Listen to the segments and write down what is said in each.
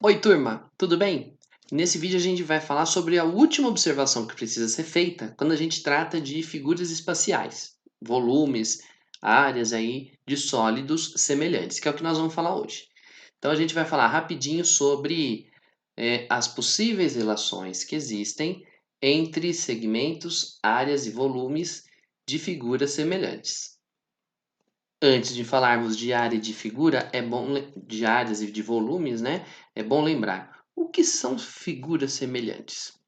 Oi, turma, tudo bem? Nesse vídeo a gente vai falar sobre a última observação que precisa ser feita quando a gente trata de figuras espaciais, volumes, áreas aí de sólidos semelhantes, que é o que nós vamos falar hoje. Então a gente vai falar rapidinho sobre as possíveis relações que existem entre segmentos, áreas e volumes de figuras semelhantes. Antes de falarmos de área e de figura, de áreas e de volumes, né? É bom lembrar o que são figuras semelhantes.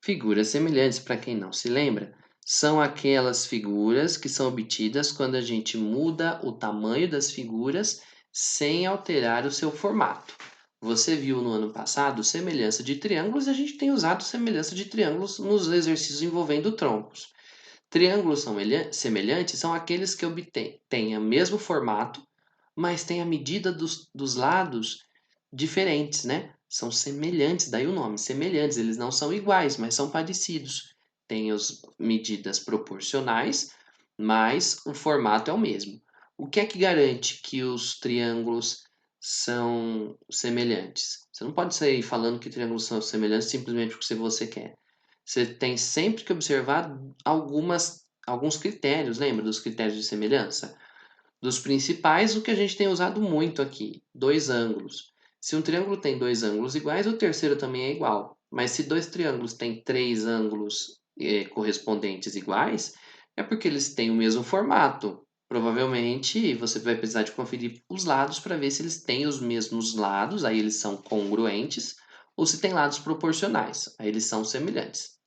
Figuras semelhantes, para quem não se lembra, são aquelas figuras que são obtidas quando a gente muda o tamanho das figuras sem alterar o seu formato. Você viu no ano passado semelhança de triângulos e a gente tem usado semelhança de triângulos nos exercícios envolvendo troncos. Triângulos semelhantes são aqueles que têm o mesmo formato, mas têm a medida dos lados diferentes, né? São semelhantes, daí o nome, semelhantes. Eles não são iguais, mas são parecidos. Têm as medidas proporcionais, mas o formato é o mesmo. O que é que garante que os triângulos são semelhantes? Você não pode sair falando que triângulos são semelhantes simplesmente porque você quer. Você tem sempre que observar alguns critérios, lembra dos critérios de semelhança? Dos principais, o que a gente tem usado muito aqui, dois ângulos. Se um triângulo tem dois ângulos iguais, o terceiro também é igual. Mas se dois triângulos têm três ângulos correspondentes iguais, é porque eles têm o mesmo formato. Provavelmente você vai precisar de conferir os lados para ver se eles têm os mesmos lados, aí eles são congruentes, ou se têm lados proporcionais, aí eles são semelhantes.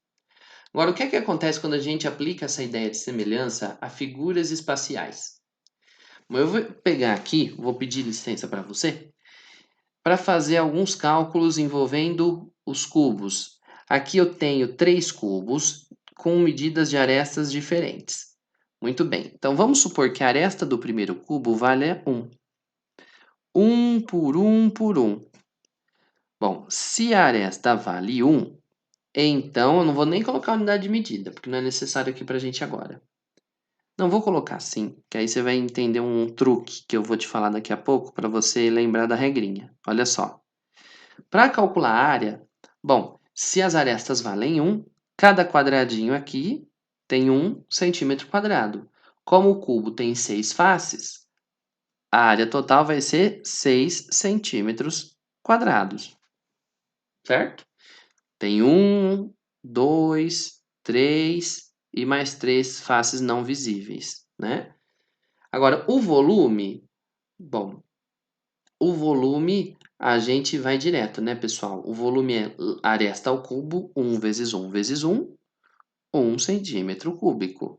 Agora, o que é que acontece quando a gente aplica essa ideia de semelhança a figuras espaciais? Bom, eu vou pegar aqui, vou pedir licença para você, para fazer alguns cálculos envolvendo os cubos. Aqui eu tenho três cubos com medidas de arestas diferentes. Muito bem, então vamos supor que a aresta do primeiro cubo valha 1. 1 por 1 por 1. Bom, se a aresta vale 1, então eu não vou nem colocar a unidade de medida, porque não é necessário aqui para a gente agora. Não vou colocar assim, que aí você vai entender um truque que eu vou te falar daqui a pouco para você lembrar da regrinha. Olha só. Para calcular a área, bom, se as arestas valem 1, cada quadradinho aqui tem 1 centímetro quadrado. Como o cubo tem 6 faces, a área total vai ser 6 centímetros quadrados, certo? Tem 1, 2, 3 e mais 3 faces não visíveis, né? Agora, o volume, bom, o volume a gente vai direto, né, pessoal? O volume é aresta ao cubo, 1 vezes 1 vezes 1, 1 centímetro cúbico.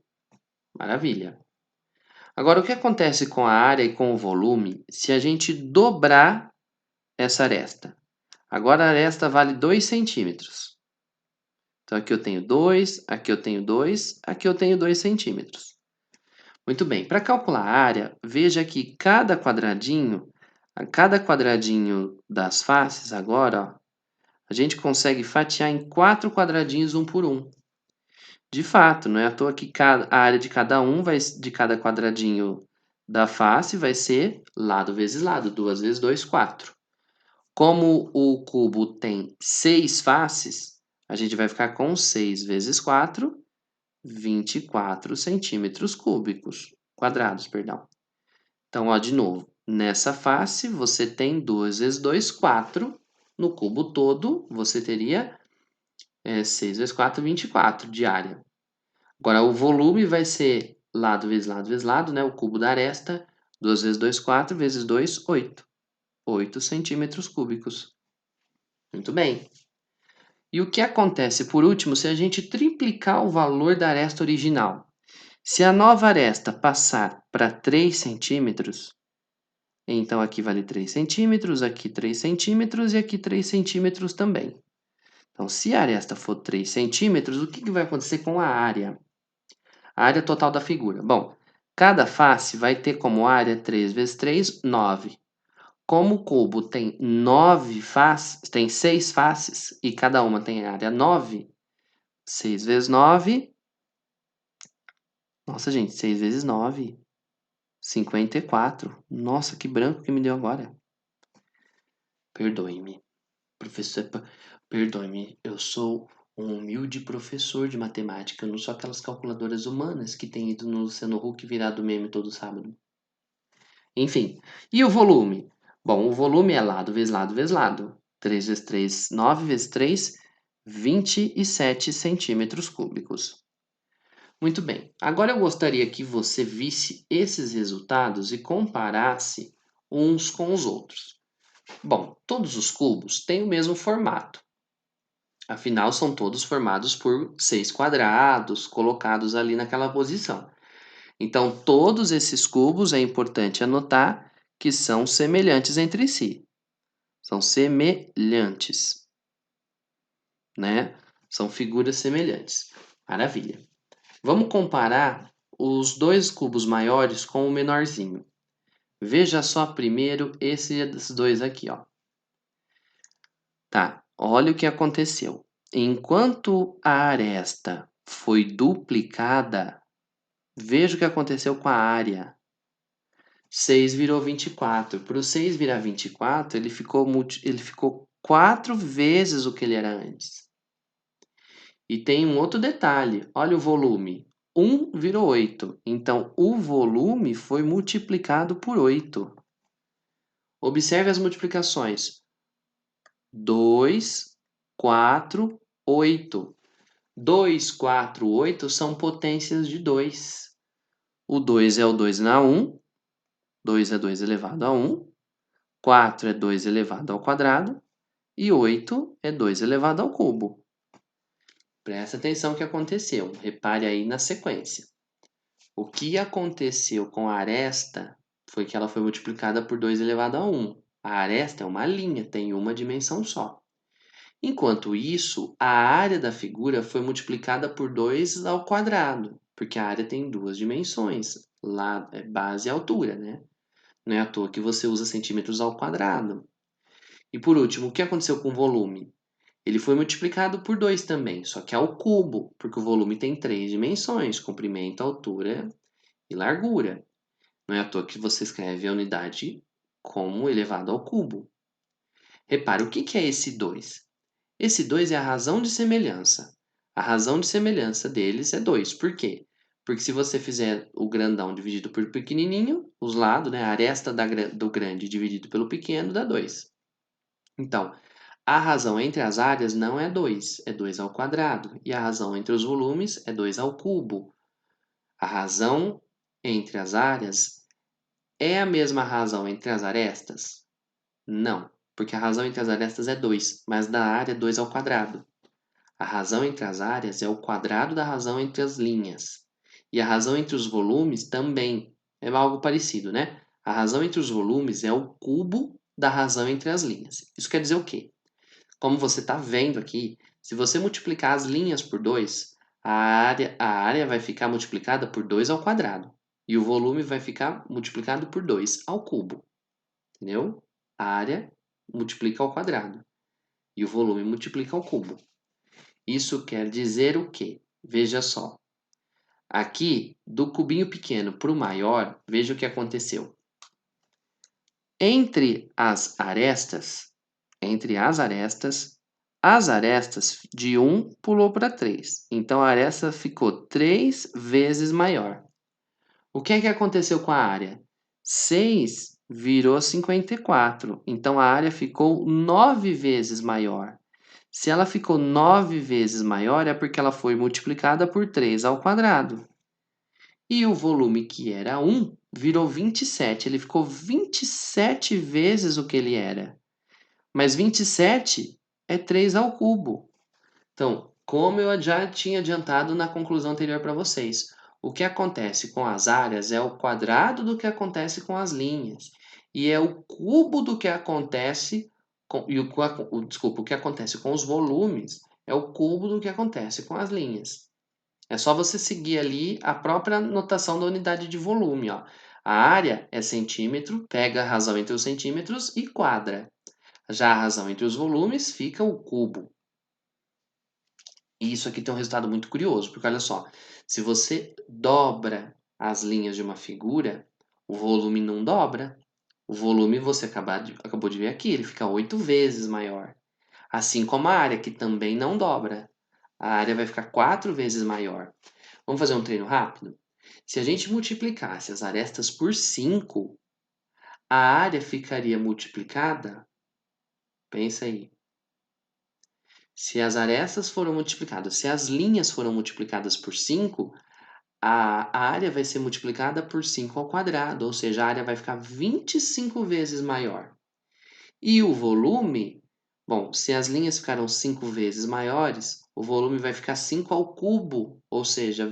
Maravilha. Agora, o que acontece com a área e com o volume se a gente dobrar essa aresta? Agora a aresta vale 2 centímetros. Então aqui eu tenho 2, aqui eu tenho 2, aqui eu tenho 2 centímetros. Muito bem, para calcular a área, veja que a cada quadradinho das faces agora, ó, a gente consegue fatiar em 4 quadradinhos um por um. De fato, não é à toa que a área de de cada quadradinho da face vai ser lado vezes lado, 2 vezes 2, 4. Como o cubo tem 6 faces, a gente vai ficar com 6 vezes 4, 24 centímetros cúbicos, quadrados, perdão. Então, ó, de novo, nessa face você tem 2 vezes 2, 4. No cubo todo, você teria 6 vezes 4, 24 de área. Agora, o volume vai ser lado vezes lado vezes lado, né? O cubo da aresta, 2 vezes 2, 4, vezes 2, 8. 8 centímetros cúbicos. Muito bem. E o que acontece, por último, se a gente triplicar o valor da aresta original? Se a nova aresta passar para 3 centímetros, então aqui vale 3 centímetros, aqui 3 centímetros e aqui 3 centímetros também. Então, se a aresta for 3 centímetros, o que vai acontecer com a área? A área total da figura. Bom, cada face vai ter como área 3 vezes 3, 9. Como o cubo tem 9 faces, tem 6 faces e cada uma tem área 9, 6 vezes 9. Nossa, gente, 6 vezes 9, 54. Nossa, que branco que me deu agora. Perdoe-me. Professor, perdoe-me, eu sou um humilde professor de matemática, eu não sou aquelas calculadoras humanas que tem ido no Luciano Huck virado meme todo sábado. Enfim, e o volume? Bom, o volume é lado vezes lado vezes lado. 3 vezes 3, 9 vezes 3, 27 centímetros cúbicos. Muito bem, agora eu gostaria que você visse esses resultados e comparasse uns com os outros. Bom, todos os cubos têm o mesmo formato. Afinal, são todos formados por 6 quadrados colocados ali naquela posição. Então, todos esses cubos é importante anotar que são semelhantes entre si. São semelhantes, né? São figuras semelhantes. Maravilha. Vamos comparar os dois cubos maiores com o menorzinho. Veja só primeiro esses dois aqui, ó. Tá, olha o que aconteceu. Enquanto a aresta foi duplicada, veja o que aconteceu com a área. 6 virou 24. Para o 6 virar 24, ele ficou 4 vezes o que ele era antes. E tem um outro detalhe. Olha o volume. 1 virou 8. Então, o volume foi multiplicado por 8. Observe as multiplicações. 2, 4, 8. 2, 4, 8 são potências de 2. O 2 é o 2 na 1. 2 é 2 elevado a 1. 4 é 2 elevado ao quadrado. E 8 é 2 elevado ao cubo. Presta atenção no que aconteceu. Repare aí na sequência. O que aconteceu com a aresta foi que ela foi multiplicada por 2 elevado a 1. A aresta é uma linha, tem uma dimensão só. Enquanto isso, a área da figura foi multiplicada por 2 ao quadrado, porque a área tem duas dimensões, lá é base e altura, né? Não é à toa que você usa centímetros ao quadrado. E por último, o que aconteceu com o volume? Ele foi multiplicado por 2 também, só que ao cubo, porque o volume tem três dimensões, comprimento, altura e largura. Não é à toa que você escreve a unidade como elevado ao cubo. Repare, o que é esse 2? Esse 2 é a razão de semelhança. A razão de semelhança deles é 2. Por quê? Porque se você fizer o grandão dividido por pequenininho, os lados, né, a aresta do grande dividido pelo pequeno dá 2. Então, a razão entre as áreas não é 2, é 2 ao quadrado. E a razão entre os volumes é 2 ao cubo. A razão entre as áreas é a mesma razão entre as arestas? Não, porque a razão entre as arestas é 2, mas da área é 2 ao quadrado. A razão entre as áreas é o quadrado da razão entre as linhas. E a razão entre os volumes também é algo parecido, né? A razão entre os volumes é o cubo da razão entre as linhas. Isso quer dizer o quê? Como você está vendo aqui, se você multiplicar as linhas por 2, a área vai ficar multiplicada por 2 ao quadrado. E o volume vai ficar multiplicado por 2 ao cubo. Entendeu? A área multiplica ao quadrado. E o volume multiplica ao cubo. Isso quer dizer o quê? Veja só. Aqui, do cubinho pequeno para o maior, veja o que aconteceu. As arestas de 1 pulou para 3. Então, a aresta ficou 3 vezes maior. O que é que aconteceu com a área? 6 virou 54. Então, a área ficou 9 vezes maior. Se ela ficou 9 vezes maior, é porque ela foi multiplicada por 3 ao quadrado. E o volume, que era 1, virou 27. Ele ficou 27 vezes o que ele era. Mas 27 é 3 ao cubo. Então, como eu já tinha adiantado na conclusão anterior para vocês, o que acontece com as áreas é o quadrado do que acontece com as linhas. E é o cubo do que acontece o que acontece com os volumes é o cubo do que acontece com as linhas. É só você seguir ali a própria notação da unidade de volume, ó. A área é centímetro, pega a razão entre os centímetros e quadra. Já a razão entre os volumes fica o cubo. E isso aqui tem um resultado muito curioso, porque olha só, se você dobra as linhas de uma figura, o volume não dobra. O volume você acabou de ver aqui, ele fica 8 vezes maior. Assim como a área, que também não dobra. A área vai ficar 4 vezes maior. Vamos fazer um treino rápido? Se a gente multiplicasse as arestas por 5, a área ficaria multiplicada? Pensa aí. Se as arestas foram multiplicadas, se as linhas foram multiplicadas por 5, a área vai ser multiplicada por 5 ao quadrado, ou seja, a área vai ficar 25 vezes maior. E o volume, bom, se as linhas ficaram 5 vezes maiores, o volume vai ficar 5 ao cubo, ou seja,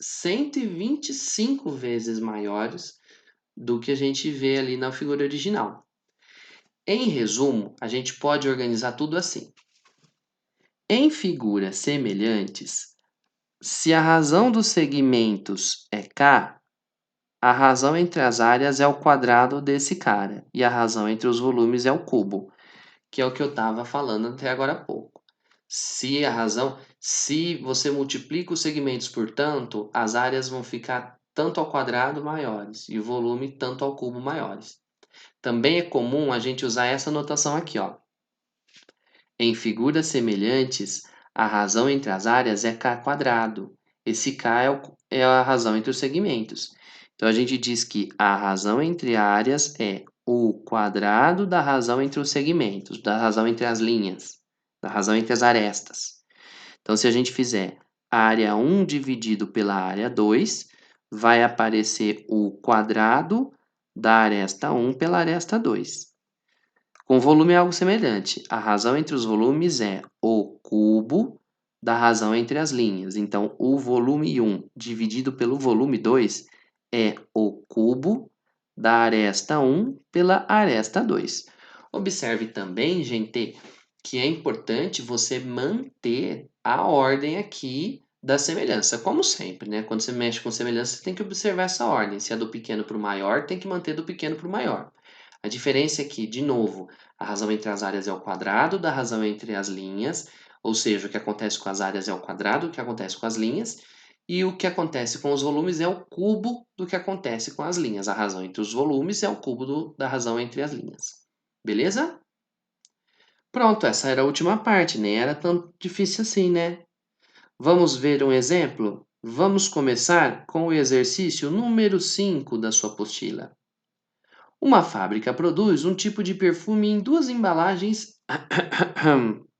125 vezes maiores do que a gente vê ali na figura original. Em resumo, a gente pode organizar tudo assim. Em figuras semelhantes, se a razão dos segmentos é k, a razão entre as áreas é o quadrado desse cara, e a razão entre os volumes é o cubo, que é o que eu estava falando até agora há pouco. Se você multiplica os segmentos por tanto, as áreas vão ficar tanto ao quadrado maiores e o volume tanto ao cubo maiores. Também é comum a gente usar essa notação aqui, ó. Em figuras semelhantes, a razão entre as áreas é k quadrado. Esse k é a razão entre os segmentos. Então, a gente diz que a razão entre áreas é o quadrado da razão entre os segmentos, da razão entre as linhas, da razão entre as arestas. Então, se a gente fizer área 1 dividido pela área 2, vai aparecer o quadrado da aresta 1 pela aresta 2. Com volume é algo semelhante. A razão entre os volumes é o cubo da razão entre as linhas. Então, o volume 1 dividido pelo volume 2 é o cubo da aresta 1 pela aresta 2. Observe também, gente, que é importante você manter a ordem aqui da semelhança, como sempre, né? Quando você mexe com semelhança, você tem que observar essa ordem. Se é do pequeno para o maior, tem que manter do pequeno para o maior. A diferença é que, de novo, a razão entre as áreas é o quadrado da razão entre as linhas, ou seja, o que acontece com as áreas é o quadrado do que acontece com as linhas, e o que acontece com os volumes é o cubo do que acontece com as linhas. A razão entre os volumes é o cubo da razão entre as linhas. Beleza? Pronto, essa era a última parte, nem era tão difícil assim, né? Vamos ver um exemplo? Vamos começar com o exercício número 5 da sua apostila. Uma fábrica produz um tipo de perfume em duas embalagens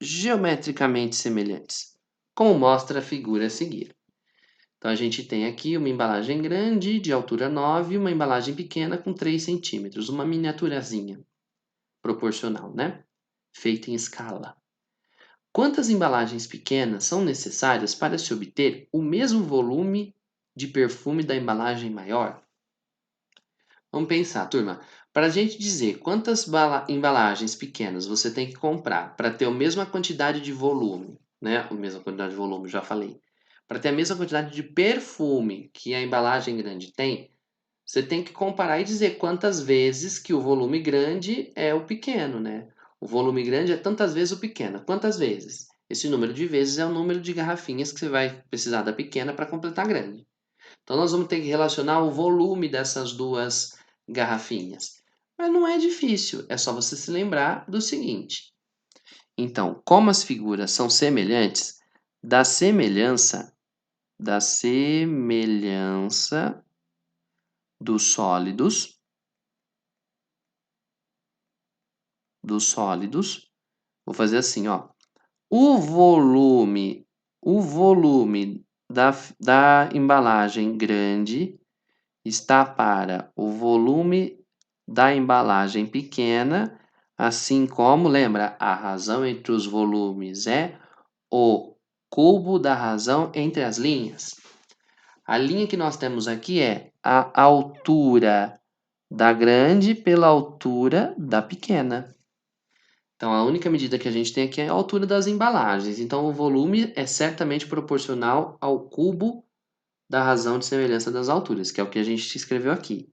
geometricamente semelhantes, como mostra a figura a seguir. Então, a gente tem aqui uma embalagem grande, de altura 9, e uma embalagem pequena com 3 centímetros, uma miniaturazinha, proporcional, né? Feita em escala. Quantas embalagens pequenas são necessárias para se obter o mesmo volume de perfume da embalagem maior? Vamos pensar, turma. Para a gente dizer quantas embalagens pequenas você tem que comprar para ter a mesma quantidade de volume, né? A mesma quantidade de volume, já falei. Para ter a mesma quantidade de perfume que a embalagem grande tem, você tem que comparar e dizer quantas vezes que o volume grande é o pequeno, né? O volume grande é tantas vezes o pequeno. Quantas vezes? Esse número de vezes é o número de garrafinhas que você vai precisar da pequena para completar a grande. Então, nós vamos ter que relacionar o volume dessas duas garrafinhas. Mas não é difícil, é só você se lembrar do seguinte. Então, como as figuras são semelhantes, da semelhança dos sólidos, vou fazer assim, ó. O volume da embalagem grande está para o volume da embalagem pequena, assim como, lembra, a razão entre os volumes é o cubo da razão entre as linhas. A linha que nós temos aqui é a altura da grande pela altura da pequena. Então, a única medida que a gente tem aqui é a altura das embalagens. Então, o volume é certamente proporcional ao cubo da razão de semelhança das alturas, que é o que a gente escreveu aqui.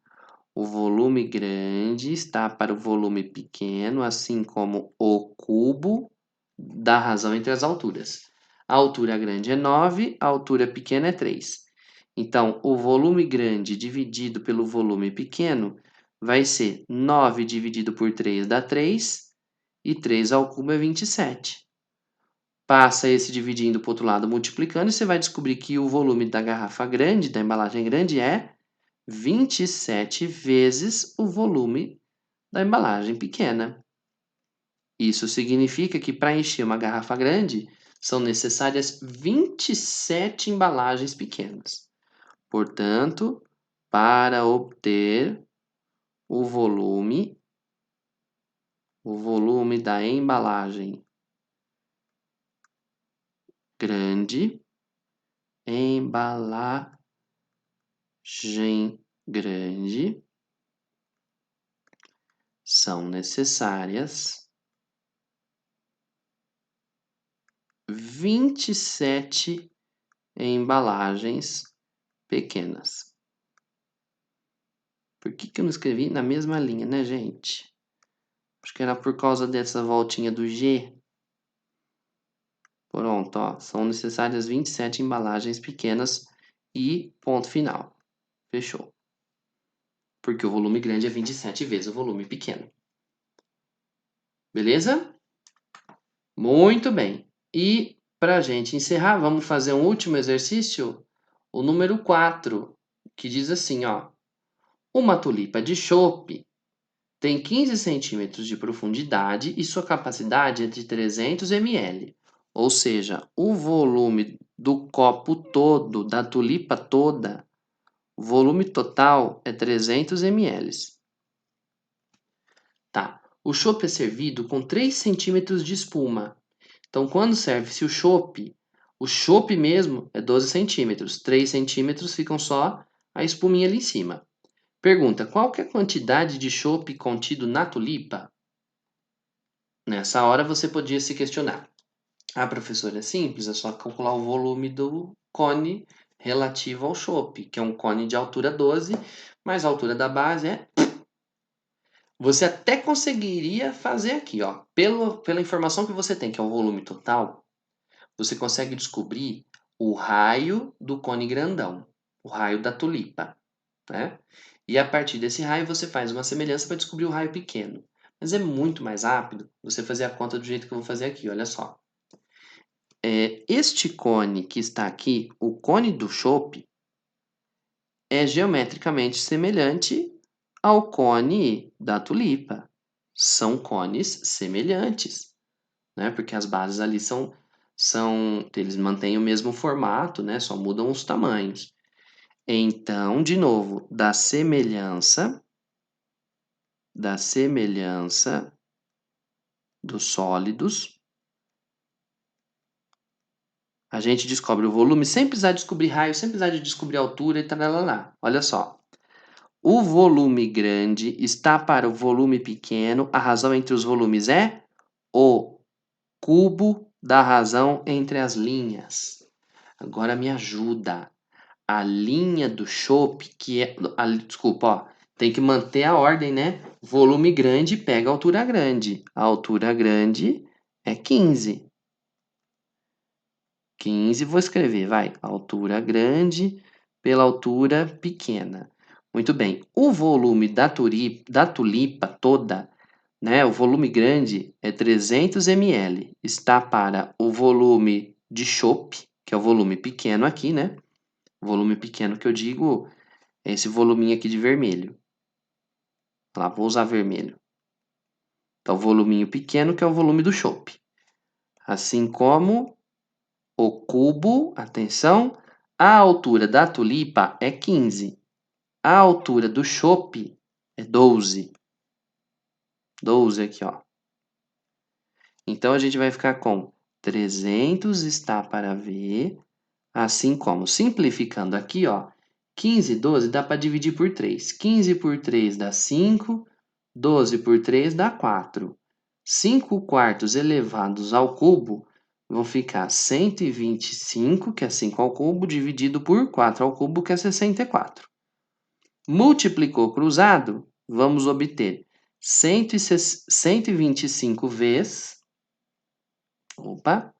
O volume grande está para o volume pequeno, assim como o cubo da razão entre as alturas. A altura grande é 9, a altura pequena é 3. Então, o volume grande dividido pelo volume pequeno vai ser 9 dividido por 3 dá 3, e 3 ao cubo é 27. Passa esse dividindo para o outro lado, multiplicando, e você vai descobrir que o volume da garrafa grande, da embalagem grande, é 27 vezes o volume da embalagem pequena. Isso significa que para encher uma garrafa grande, são necessárias 27 embalagens pequenas. Portanto, para obter o volume da embalagem grande, são necessárias 27 embalagens pequenas. Por que eu não escrevi na mesma linha, né, gente? Acho que era por causa dessa voltinha do G. Pronto, ó. São necessárias 27 embalagens pequenas e ponto final. Fechou. Porque o volume grande é 27 vezes o volume pequeno. Beleza? Muito bem. E para a gente encerrar, vamos fazer um último exercício? O número 4, que diz assim, ó. Uma tulipa de chope tem 15 centímetros de profundidade e sua capacidade é de 300 ml. Ou seja, o volume do copo todo, da tulipa toda, o volume total é 300 ml. Tá. O chope é servido com 3 centímetros de espuma. Então, quando serve-se o chope mesmo é 12 centímetros. 3 centímetros ficam só a espuminha ali em cima. Pergunta, qual que é a quantidade de chope contido na tulipa? Nessa hora você podia se questionar. Ah, professor, é simples, é só calcular o volume do cone relativo ao chope, que é um cone de altura 12, mas a altura da base é... Você até conseguiria fazer aqui, ó. Pela informação que você tem, que é o volume total, você consegue descobrir o raio do cone grandão, o raio da tulipa, né? E a partir desse raio você faz uma semelhança para descobrir o raio pequeno. Mas é muito mais rápido você fazer a conta do jeito que eu vou fazer aqui, olha só. Este cone que está aqui, o cone do chope, é geometricamente semelhante ao cone da tulipa. São cones semelhantes, né? Porque as bases ali eles mantêm o mesmo formato, né? Só mudam os tamanhos. Então, de novo, da semelhança dos sólidos, a gente descobre o volume sem precisar descobrir raio, sem precisar de descobrir altura e tal. Olha só. O volume grande está para o volume pequeno. A razão entre os volumes é o cubo da razão entre as linhas. Agora me ajuda. A linha do chope, que é... Desculpa, ó. Tem que manter a ordem, né? Volume grande pega a altura grande. A altura grande é 15. 15, vou escrever, vai. Altura grande pela altura pequena. Muito bem. O volume da tulipa toda, né? O volume grande é 300 ml. Está para o volume de chope, que é o volume pequeno aqui, né? O volume pequeno que eu digo é esse voluminho aqui de vermelho. Lá, vou usar vermelho. Então, o voluminho pequeno que é o volume do chope. Assim como o cubo, atenção, a altura da tulipa é 15. A altura do chope é 12. 12 aqui, ó. Então, a gente vai ficar com 300 está para V, assim como, simplificando aqui, ó, 15 e 12 dá para dividir por 3. 15 por 3 dá 5, 12 por 3 dá 4. 5 quartos elevados ao cubo vão ficar 125, que é 5 ao cubo, dividido por 4 ao cubo, que é 64. Multiplicou cruzado, vamos obter 125 vezes... Opa!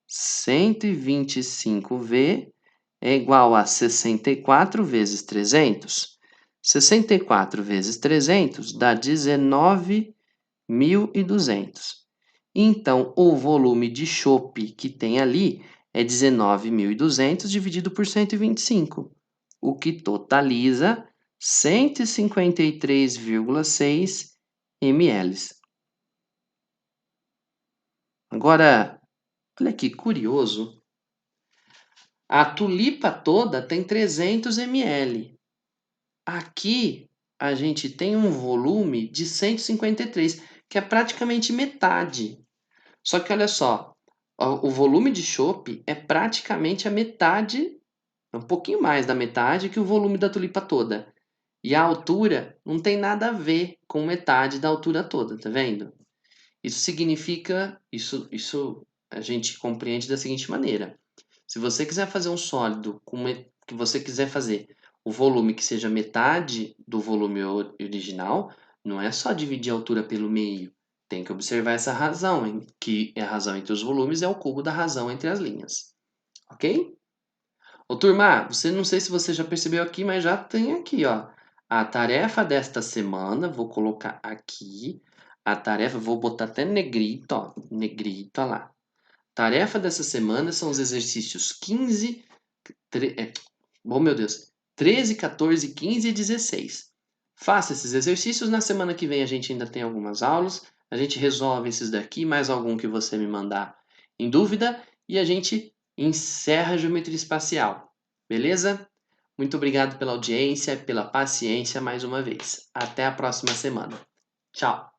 125V é igual a 64 vezes 300. 64 vezes 300 dá 19 1.200. Então, o volume de chopp que tem ali é 19.200 dividido por 125, o que totaliza 153,6 ml. Agora, olha que curioso. A tulipa toda tem 300 ml. Aqui a gente tem um volume de 153, que é praticamente metade. Só que olha só, o volume de chopp é praticamente a metade, um pouquinho mais da metade que o volume da tulipa toda. E a altura não tem nada a ver com metade da altura toda, tá vendo? Isso significa, isso a gente compreende da seguinte maneira. Se você quiser fazer um sólido que você quiser fazer o volume que seja metade do volume original, não é só dividir a altura pelo meio. Tem que observar essa razão, que a razão entre os volumes é o cubo da razão entre as linhas. Ok? Ô turma, você não sei se você já percebeu aqui, mas já tem aqui, ó. A tarefa desta semana, vou colocar aqui. A tarefa, vou botar até negrito, ó. Negrito, ó lá. Tarefa dessa semana são os exercícios 15, oh meu Deus, 13, 14, 15 e 16. Faça esses exercícios, na semana que vem a gente ainda tem algumas aulas, a gente resolve esses daqui, mais algum que você me mandar em dúvida, e a gente encerra a geometria espacial, beleza? Muito obrigado pela audiência, pela paciência mais uma vez. Até a próxima semana. Tchau!